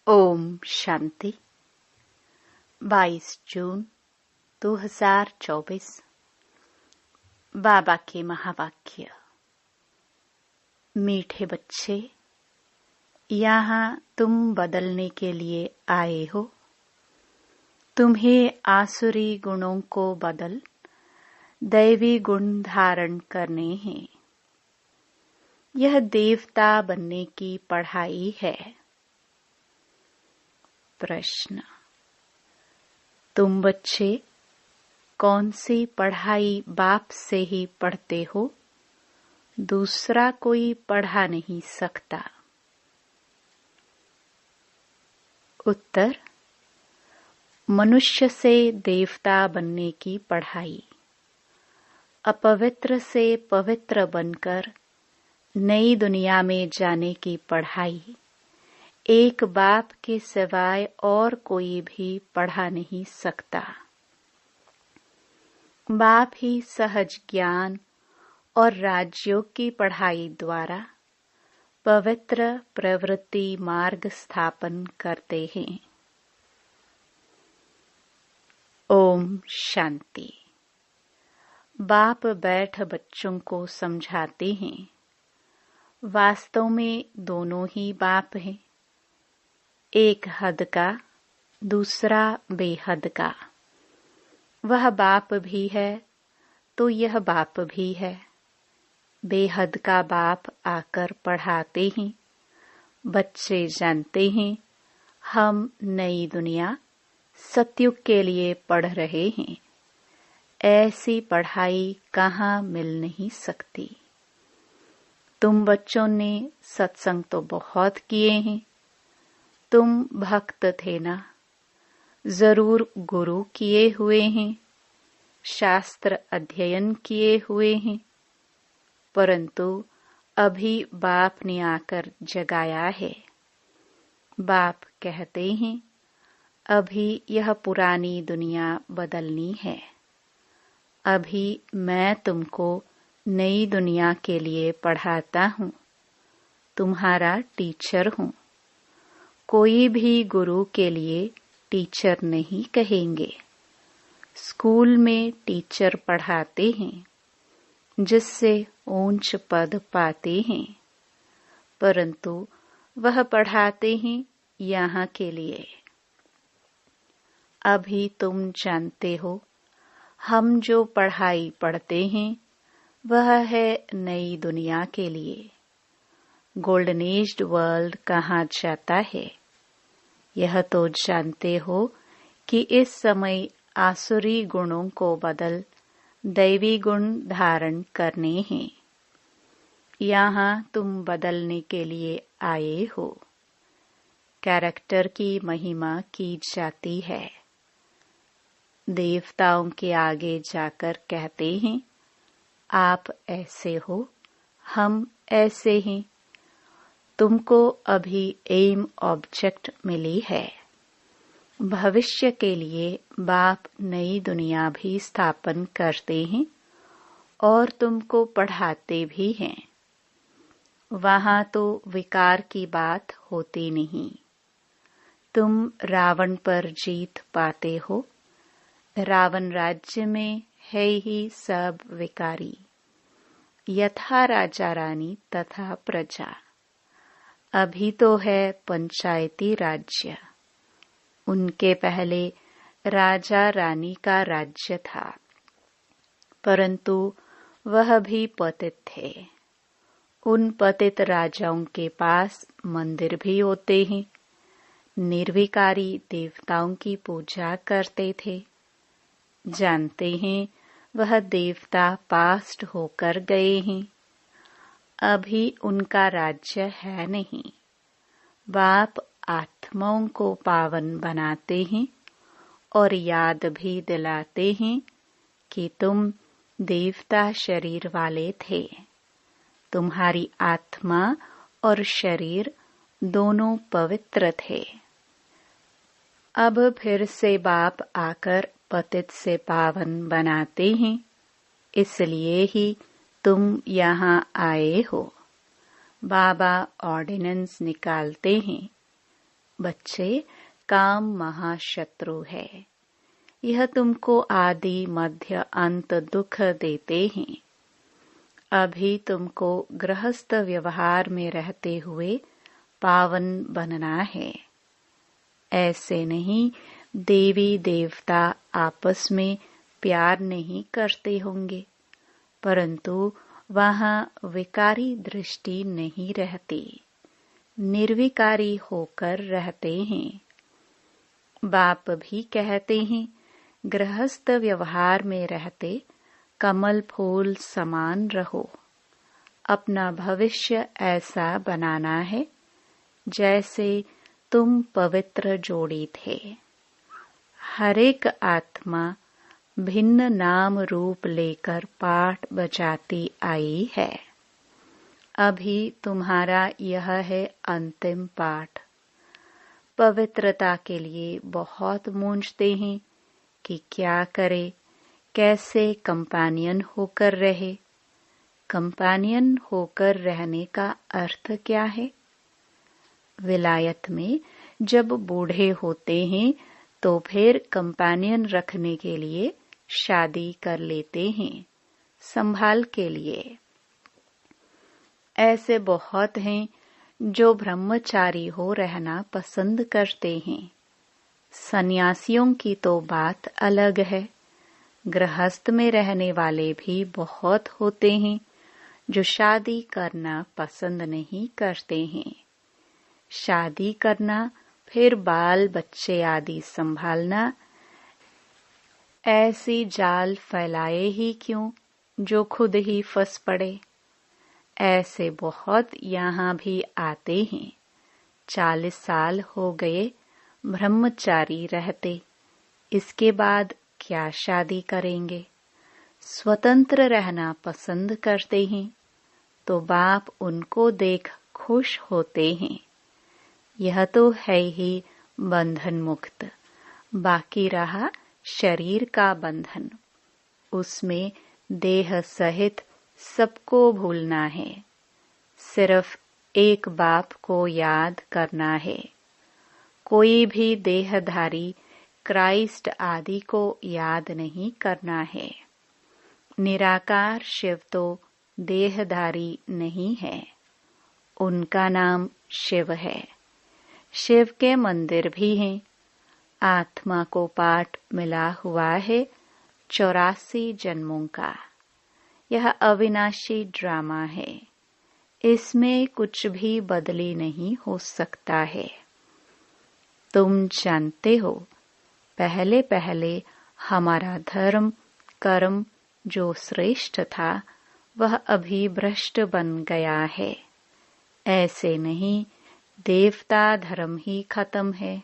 ओम शांति। 22 जून 2024। बाबा के महावाक्य। मीठे बच्चे, यहाँ तुम बदलने के लिए आए हो। तुम्हें आसुरी गुणों को बदल दैवी गुण धारण करने हैं। यह देवता बनने की पढ़ाई है। प्रश्न: तुम बच्चे कौन सी पढ़ाई बाप से ही पढ़ते हो? दूसरा कोई पढ़ा नहीं सकता। उत्तर: मनुष्य से देवता बनने की पढ़ाई, अपवित्र से पवित्र बनकर नई दुनिया में जाने की पढ़ाई एक बाप के सिवाय और कोई भी पढ़ा नहीं सकता। बाप ही सहज ज्ञान और राजयोग की पढ़ाई द्वारा पवित्र प्रवृत्ति मार्ग स्थापन करते हैं। ओम शांति। बाप बैठ बच्चों को समझाते हैं। वास्तव में दोनों ही बाप हैं, एक हद का, दूसरा बेहद का। वह बाप भी है तो यह बाप भी है। बेहद का बाप आकर पढ़ाते हैं। बच्चे जानते हैं हम नई दुनिया सतयुग के लिए पढ़ रहे हैं। ऐसी पढ़ाई कहाँ मिल नहीं सकती। तुम बच्चों ने सत्संग तो बहुत किए हैं। तुम भक्त थे ना? जरूर गुरु किए हुए हैं, शास्त्र अध्ययन किए हुए हैं, परंतु अभी बाप ने आकर जगाया है। बाप कहते हैं अभी यह पुरानी दुनिया बदलनी है। अभी मैं तुमको नई दुनिया के लिए पढ़ाता हूँ, तुम्हारा टीचर हूँ। कोई भी गुरु के लिए टीचर नहीं कहेंगे। स्कूल में टीचर पढ़ाते हैं जिससे ऊंच पद पाते हैं, परंतु वह पढ़ाते हैं यहाँ के लिए। अभी तुम जानते हो हम जो पढ़ाई पढ़ते हैं वह है नई दुनिया के लिए। गोल्डन एज्ड वर्ल्ड कहाँ जाता है? यह तो जानते हो कि इस समय आसुरी गुणों को बदल दैवी गुण धारण करने हैं। यहाँ तुम बदलने के लिए आए हो। कैरेक्टर की महिमा की जाती है। देवताओं के आगे जाकर कहते हैं आप ऐसे हो, हम ऐसे हैं। तुमको अभी एम ऑब्जेक्ट मिली है। भविष्य के लिए बाप नई दुनिया भी स्थापन करते हैं और तुमको पढ़ाते भी हैं। वहाँ तो विकार की बात होती नहीं। तुम रावण पर जीत पाते हो। रावण राज्य में है ही सब विकारी, यथा राजा रानी तथा प्रजा। अभी तो है पंचायती राज्य। उनके पहले राजा रानी का राज्य था, परंतु वह भी पतित थे। उन पतित राजाओं के पास मंदिर भी होते हैं। निर्विकारी देवताओं की पूजा करते थे। जानते हैं वह देवता पास्ट होकर गए हैं। अभी उनका राज्य है नहीं। बाप आत्माओं को पावन बनाते हैं और याद भी दिलाते हैं कि तुम देवता शरीर वाले थे। तुम्हारी आत्मा और शरीर दोनों पवित्र थे। अब फिर से बाप आकर पतित से पावन बनाते हैं। इसलिए ही तुम यहाँ आए हो। बाबा ऑर्डिनेंस निकालते हैं। बच्चे, काम महाशत्रु है। यह तुमको आदि मध्य अंत दुख देते हैं। अभी तुमको गृहस्थ व्यवहार में रहते हुए पावन बनना है। ऐसे नहीं देवी देवता आपस में प्यार नहीं करते होंगे, परंतु वहाँ विकारी दृष्टि नहीं रहती, निर्विकारी होकर रहते हैं। बाप भी कहते हैं, गृहस्थ व्यवहार में रहते कमल फूल समान रहो। अपना भविष्य ऐसा बनाना है जैसे तुम पवित्र जोड़ी थे। हर एक आत्मा भिन्न नाम रूप लेकर पाठ बजाती आई है। अभी तुम्हारा यह है अंतिम पाठ। पवित्रता के लिए बहुत मूंझते हैं कि क्या करे, कैसे कंपेनियन होकर रहे। कंपेनियन होकर रहने का अर्थ क्या है? विलायत में जब बूढ़े होते हैं तो फिर कंपेनियन रखने के लिए शादी कर लेते हैं, संभाल के लिए। ऐसे बहुत हैं जो ब्रह्मचारी हो रहना पसंद करते हैं। सन्यासियों की तो बात अलग है। गृहस्थ में रहने वाले भी बहुत होते हैं जो शादी करना पसंद नहीं करते हैं। शादी करना, फिर बाल बच्चे आदि संभालना, ऐसी जाल फैलाए ही क्यों जो खुद ही फंस पड़े। ऐसे बहुत यहाँ भी आते हैं। 40 साल हो गए ब्रह्मचारी रहते, इसके बाद क्या शादी करेंगे। स्वतंत्र रहना पसंद करते हैं तो बाप उनको देख खुश होते हैं। यह तो है ही बंधन मुक्त। बाकी रहा शरीर का बंधन, उसमें देह सहित सबको भूलना है। सिर्फ एक बाप को याद करना है। कोई भी देहधारी क्राइस्ट आदि को याद नहीं करना है। निराकार शिव तो देहधारी नहीं है, उनका नाम शिव है। शिव के मंदिर भी हैं। आत्मा को पाठ मिला हुआ है 84 जन्मों का। यह अविनाशी ड्रामा है, इसमें कुछ भी बदली नहीं हो सकता है। तुम जानते हो, पहले पहले हमारा धर्म कर्म जो श्रेष्ठ था वह अभी भ्रष्ट बन गया है। ऐसे नहीं, देवता धर्म ही खत्म है।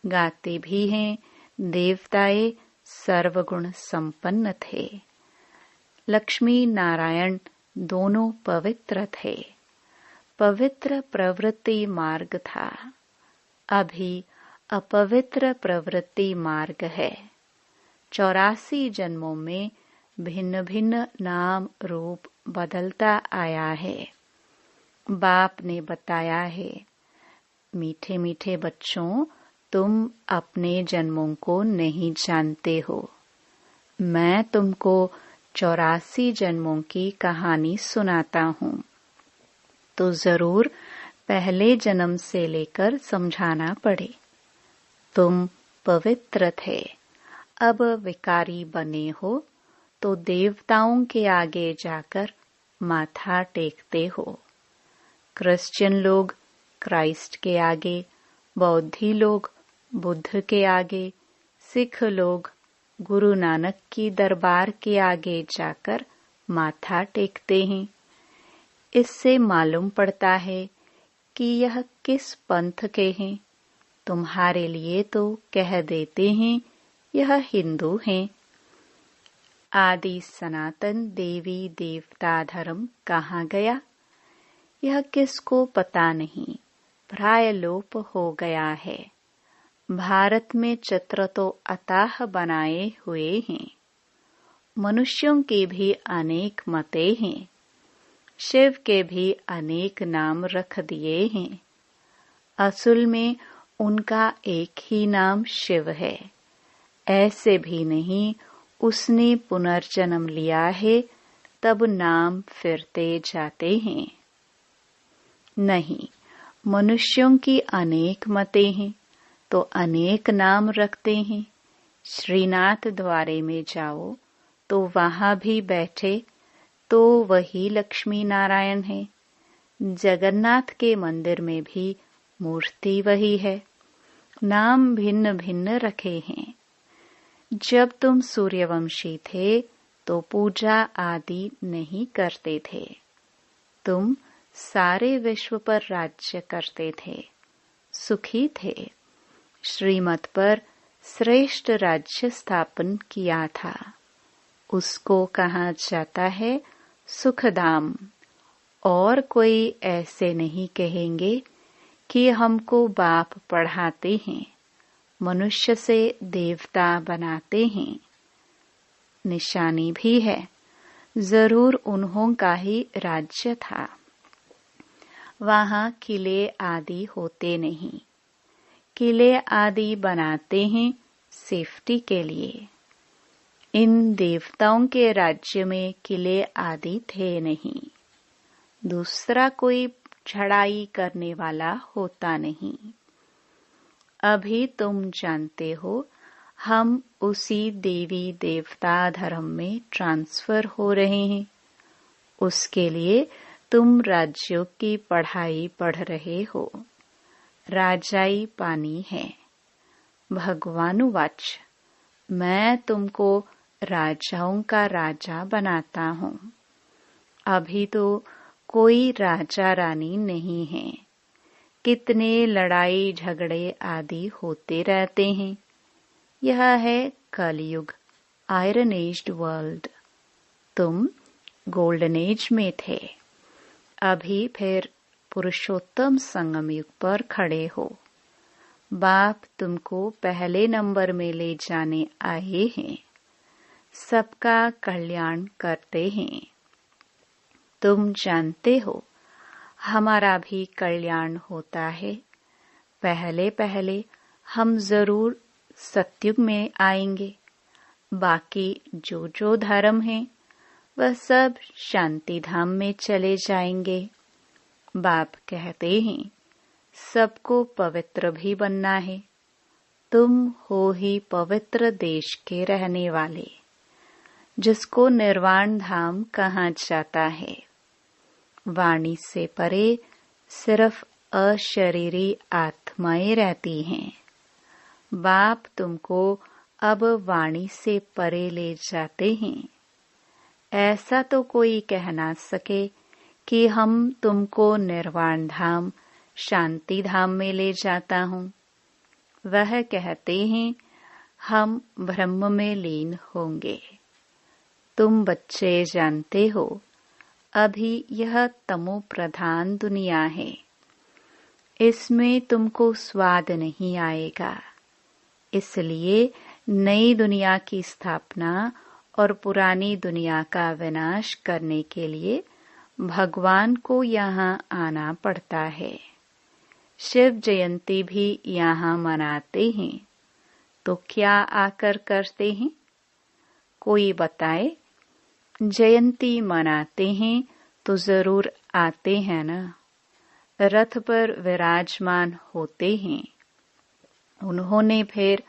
गाते भी हैं, देवताए सर्वगुण संपन्न थे। लक्ष्मी नारायण दोनों पवित्र थे। पवित्र प्रवृत्ति मार्ग था, अभी अपवित्र प्रवृत्ति मार्ग है। 84 जन्मों में भिन्न भिन्न नाम रूप बदलता आया है। बाप ने बताया है, मीठे मीठे बच्चों, तुम अपने जन्मों को नहीं जानते हो। मैं तुमको 84 जन्मों की कहानी सुनाता हूँ, तो जरूर पहले जन्म से लेकर समझाना पड़े। तुम पवित्र थे, अब विकारी बने हो तो देवताओं के आगे जाकर माथा टेकते हो। क्रिश्चियन लोग क्राइस्ट के आगे, बौद्धि लोग बुद्ध के आगे, सिख लोग गुरु नानक की दरबार के आगे जाकर माथा टेकते हैं। इससे मालूम पड़ता है कि यह किस पंथ के हैं। तुम्हारे लिए तो कह देते हैं यह हिंदू हैं। आदि सनातन देवी देवता धर्म कहाँ गया, यह किसको पता नहीं, प्राय लोप हो गया है। भारत में चित्र तो अताह बनाए हुए हैं। मनुष्यों के भी अनेक मते हैं, शिव के भी अनेक नाम रख दिए हैं। असल में उनका एक ही नाम शिव है। ऐसे भी नहीं उसने पुनर्जन्म लिया है तब नाम फिरते जाते हैं। नहीं, मनुष्यों की अनेक मतें हैं तो अनेक नाम रखते हैं। श्रीनाथ द्वारे में जाओ तो वहां भी बैठे तो वही लक्ष्मी नारायण है। जगन्नाथ के मंदिर में भी मूर्ति वही है, नाम भिन्न भिन्न रखे हैं। जब तुम सूर्यवंशी थे तो पूजा आदि नहीं करते थे। तुम सारे विश्व पर राज्य करते थे, सुखी थे। श्रीमत पर श्रेष्ठ राज्य स्थापन किया था। उसको कहा जाता है सुखधाम। और कोई ऐसे नहीं कहेंगे कि हमको बाप पढ़ाते हैं, मनुष्य से देवता बनाते हैं। निशानी भी है, जरूर उन्हों का ही राज्य था। वहां किले आदि होते नहीं। किले आदि बनाते हैं सेफ्टी के लिए। इन देवताओं के राज्य में किले आदि थे नहीं। दूसरा कोई चढ़ाई करने वाला होता नहीं। अभी तुम जानते हो हम उसी देवी देवता धर्म में ट्रांसफर हो रहे हैं। उसके लिए तुम राज्यों की पढ़ाई पढ़ रहे हो। राजाई पानी है। भगवानुवाच, मैं तुमको राजाओं का राजा बनाता हूँ। अभी तो कोई राजा रानी नहीं है। कितने लड़ाई झगड़े आदि होते रहते हैं। यह है कलयुग, आयरन एज्ड वर्ल्ड। तुम गोल्डन एज में थे। अभी फिर पुरुषोत्तम संगम युग पर खड़े हो। बाप तुमको पहले नंबर में ले जाने आए हैं। सबका कल्याण करते हैं। तुम जानते हो हमारा भी कल्याण होता है। पहले पहले हम जरूर सतयुग में आएंगे। बाकी जो जो धर्म है वह सब शांति धाम में चले जाएंगे। बाप कहते हैं सबको पवित्र भी बनना है। तुम हो ही पवित्र देश के रहने वाले, जिसको निर्वाण धाम कहा जाता है। वाणी से परे सिर्फ अशरीरी आत्माएं रहती हैं। बाप तुमको अब वाणी से परे ले जाते हैं। ऐसा तो कोई कह ना सके कि हम तुमको निर्वाण धाम शांति धाम में ले जाता हूँ। वह कहते हैं हम ब्रह्म में लीन होंगे। तुम बच्चे जानते हो अभी यह तमो प्रधान दुनिया है। इसमें तुमको स्वाद नहीं आएगा। इसलिए नई दुनिया की स्थापना और पुरानी दुनिया का विनाश करने के लिए भगवान को यहाँ आना पड़ता है। शिव जयंती भी यहाँ मनाते हैं। तो क्या आकर करते हैं? कोई बताए? जयंती मनाते हैं तो जरूर आते हैं ना। रथ पर विराजमान होते हैं। उन्होंने फिर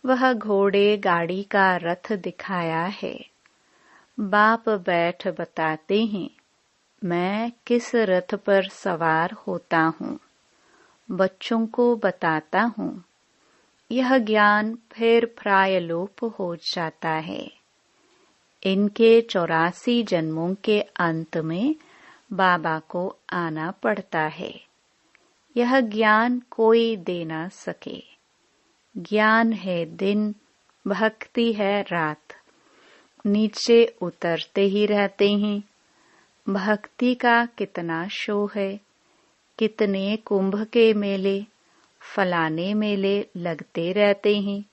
वह घोड़े गाड़ी का रथ दिखाया है। बाप बैठ बताते हैं मैं किस रथ पर सवार होता हूँ। बच्चों को बताता हूँ। यह ज्ञान फिर प्रायलोप हो जाता है। इनके 84 जन्मों के अंत में बाबा को आना पड़ता है। यह ज्ञान कोई दे ना सके। ज्ञान है दिन, भक्ति है रात। नीचे उतरते ही रहते हैं। भक्ति का कितना शो है। कितने कुंभ के मेले, फलाने मेले लगते रहते हैं।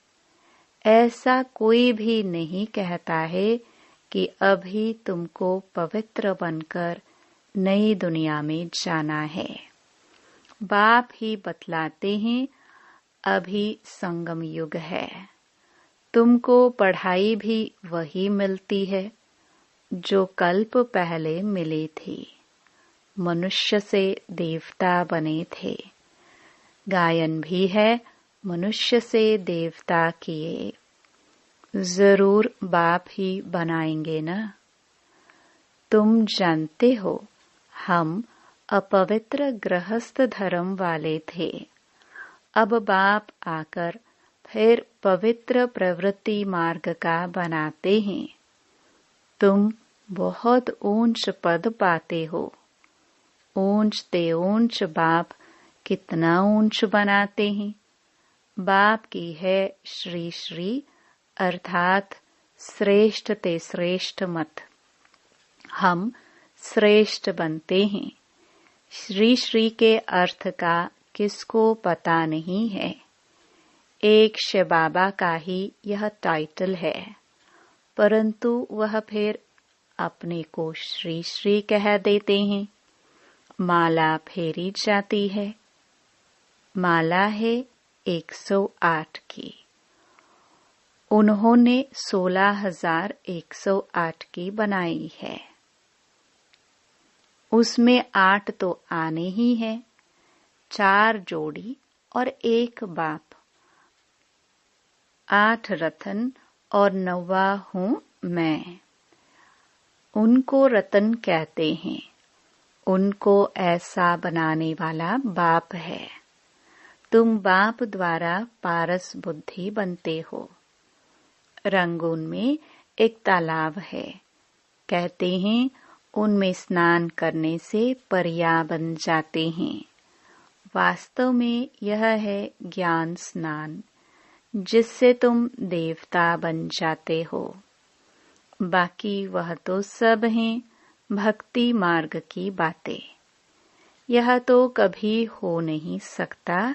ऐसा कोई भी नहीं कहता है कि अभी तुमको पवित्र बनकर नई दुनिया में जाना है। बाप ही बतलाते हैं अभी संगम युग है। तुमको पढ़ाई भी वही मिलती है जो कल्प पहले मिली थी। मनुष्य से देवता बने थे। गायन भी है मनुष्य से देवता किए। जरूर बाप ही बनाएंगे ना। तुम जानते हो हम अपवित्र गृहस्थ धर्म वाले थे। अब बाप आकर फिर पवित्र प्रवृत्ति मार्ग का बनाते हैं। तुम बहुत ऊंच पद पाते हो। ऊंचते ऊंच बाप कितना ऊंच बनाते हैं। बाप की है श्री श्री अर्थात श्रेष्ठ ते श्रेष्ठ मत। हम श्रेष्ठ बनते हैं। श्री श्री के अर्थ का किसको पता नहीं है। एक शिव बाबा का ही यह टाइटल है, परंतु वह फिर अपने को श्री श्री कह देते हैं। माला फेरी जाती है। माला है 108 की। उन्होंने 16,108 की बनाई है। उसमें 8 तो आने ही है, 4 जोड़ी और 1 बाप। 8 रतन और 9वां हूँ मैं। उनको रतन कहते हैं। उनको ऐसा बनाने वाला बाप है। तुम बाप द्वारा पारस बुद्धि बनते हो। रंगून में एक तालाब है। कहते हैं उनमें स्नान करने से परिया बन जाते हैं। वास्तव में यह है ज्ञान स्नान, जिससे तुम देवता बन जाते हो। बाकी वह तो सब हैं भक्ति मार्ग की बातें। यह तो कभी हो नहीं सकता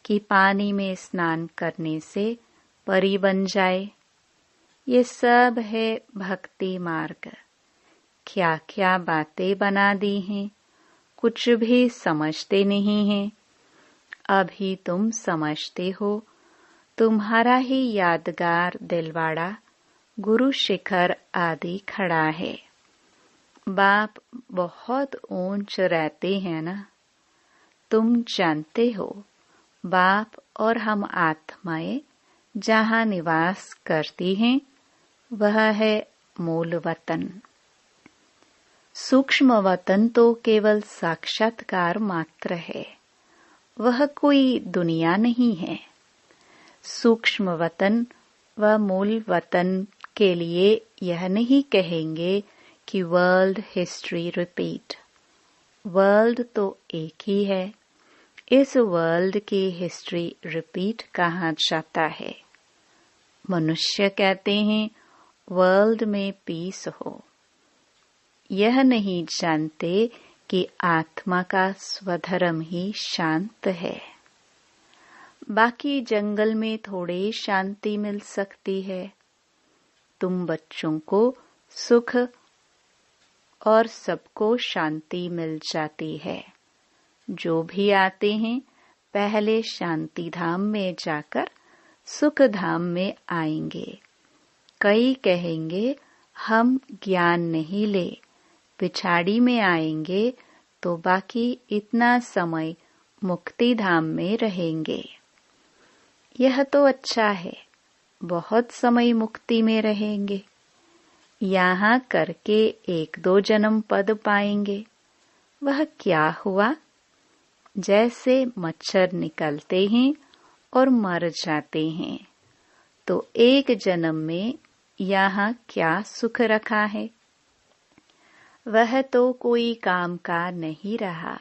कि पानी में स्नान करने से परी बन जाए। ये सब है भक्ति मार्ग। क्या क्या बातें बना दी हैं, कुछ भी समझते नहीं हैं। अभी तुम समझते हो। तुम्हारा ही यादगार दिलवाड़ा गुरु शिखर आदि खड़ा है। बाप बहुत ऊंच रहते हैं ना। तुम जानते हो बाप और हम आत्माएं जहाँ निवास करती हैं वह है मूल वतन। सूक्ष्म वतन तो केवल साक्षात्कार मात्र है। वह कोई दुनिया नहीं है। सूक्ष्म वतन व मूल वतन के लिए यह नहीं कहेंगे कि वर्ल्ड हिस्ट्री रिपीट। वर्ल्ड तो एक ही है। इस वर्ल्ड की हिस्ट्री रिपीट कहाँ जाता है। मनुष्य कहते हैं वर्ल्ड में पीस हो। यह नहीं जानते कि आत्मा का स्वधर्म ही शांत है। बाकी जंगल में थोड़ी शांति मिल सकती है। तुम बच्चों को सुख और सबको शांति मिल जाती है। जो भी आते हैं पहले शांति धाम में जाकर सुख धाम में आएंगे। कई कहेंगे हम ज्ञान नहीं ले, पिछाड़ी में आएंगे तो बाकी इतना समय मुक्ति धाम में रहेंगे। यह तो अच्छा है, बहुत समय मुक्ति में रहेंगे। यहाँ करके 1-2 जन्म पद पाएंगे। वह क्या हुआ? जैसे मच्छर निकलते हैं और मर जाते हैं, तो 1 जन्म में यहाँ क्या सुख रखा है? वह तो कोई काम का नहीं रहा,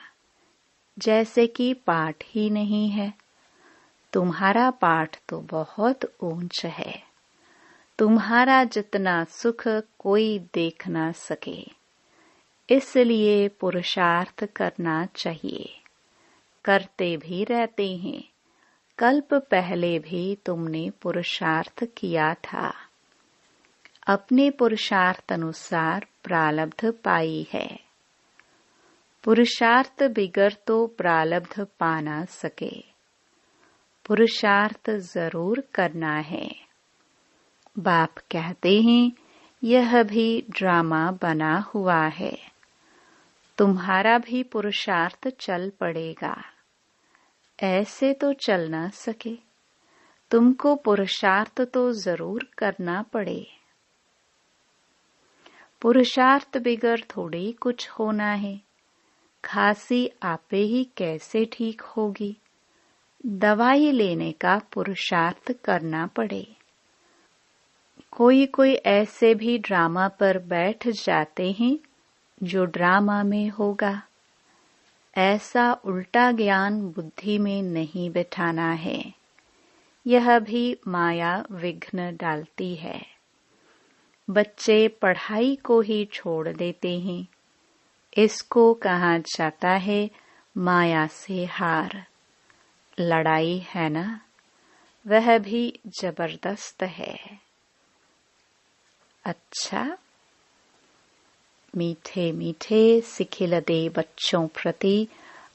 जैसे कि पाठ ही नहीं है। तुम्हारा पाठ तो बहुत ऊंच है। तुम्हारा जितना सुख कोई देख ना सके, इसलिए पुरुषार्थ करना चाहिए। करते भी रहते हैं। कल्प पहले भी तुमने पुरुषार्थ किया था। अपने पुरुषार्थ अनुसार प्रारब्ध पाई है। पुरुषार्थ बिगर तो प्रारब्ध पा ना सके। पुरुषार्थ जरूर करना है। बाप कहते हैं यह भी ड्रामा बना हुआ है, तुम्हारा भी पुरुषार्थ चल पड़ेगा। ऐसे तो चल ना सके, तुमको पुरुषार्थ तो जरूर करना पड़े। पुरुषार्थ बिगर थोड़ी कुछ होना है। खांसी आपे ही कैसे ठीक होगी? दवाई लेने का पुरुषार्थ करना पड़े। कोई कोई ऐसे भी ड्रामा पर बैठ जाते हैं जो ड्रामा में होगा। ऐसा उल्टा ज्ञान बुद्धि में नहीं बिठाना है। यह भी माया विघ्न डालती है। बच्चे पढ़ाई को ही छोड़ देते हैं। इसको कहा जाता है माया से हार। लड़ाई है ना, वह भी जबरदस्त है। अच्छा, मीठे मीठे सिखिलदे बच्चों प्रति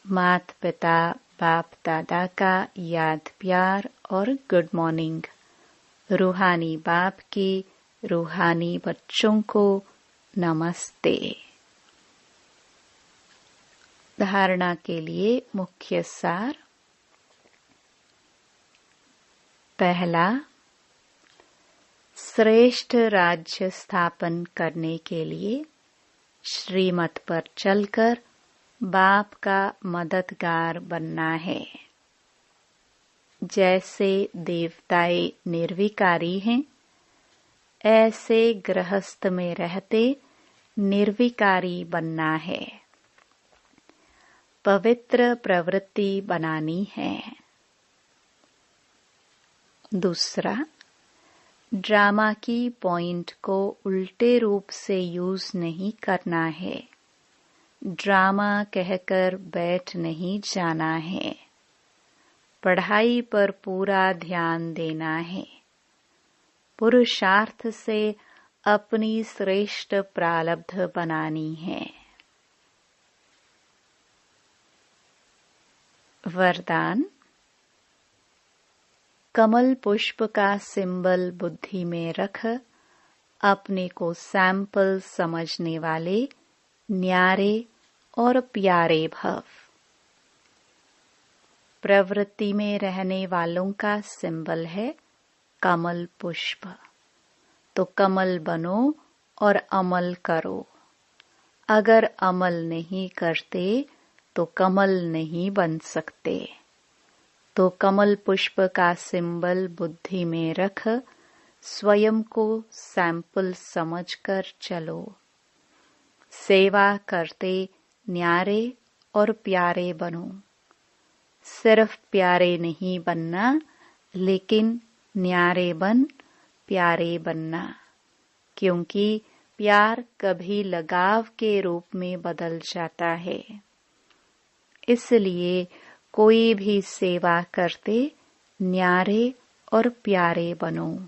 माता पिता बाप दादा का याद प्यार और गुड मॉर्निंग। रूहानी बाप की रूहानी बच्चों को नमस्ते। धारणा के लिए मुख्य सार। पहला, श्रेष्ठ राज्य स्थापन करने के लिए श्रीमत पर चलकर बाप का मददगार बनना है। जैसे देवताएं निर्विकारी हैं, ऐसे गृहस्थ में रहते निर्विकारी बनना है। पवित्र प्रवृत्ति बनानी है। दूसरा, ड्रामा की पॉइंट को उल्टे रूप से यूज नहीं करना है। ड्रामा कहकर बैठ नहीं जाना है। पढ़ाई पर पूरा ध्यान देना है। पुरुषार्थ से अपनी श्रेष्ठ प्रारब्ध बनानी है। वरदान। कमल पुष्प का सिंबल बुद्धि में रख अपने को सैंपल समझने वाले न्यारे और प्यारे भव। प्रवृत्ति में रहने वालों का सिंबल है कमल पुष्प। तो कमल बनो और अमल करो। अगर अमल नहीं करते तो कमल नहीं बन सकते। तो कमल पुष्प का सिंबल बुद्धि में रख स्वयं को सैंपल समझकर चलो। सेवा करते न्यारे और प्यारे बनो। सिर्फ प्यारे नहीं बनना, लेकिन न्यारे बन प्यारे बनना, क्योंकि प्यार कभी लगाव के रूप में बदल जाता है। इसलिए कोई भी सेवा करते न्यारे और प्यारे बनो।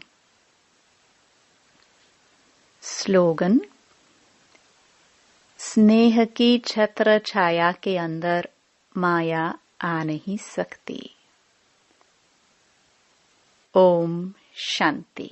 स्लोगन। स्नेह की छत्र छाया के अंदर माया आ नहीं सकती। ओम शांति।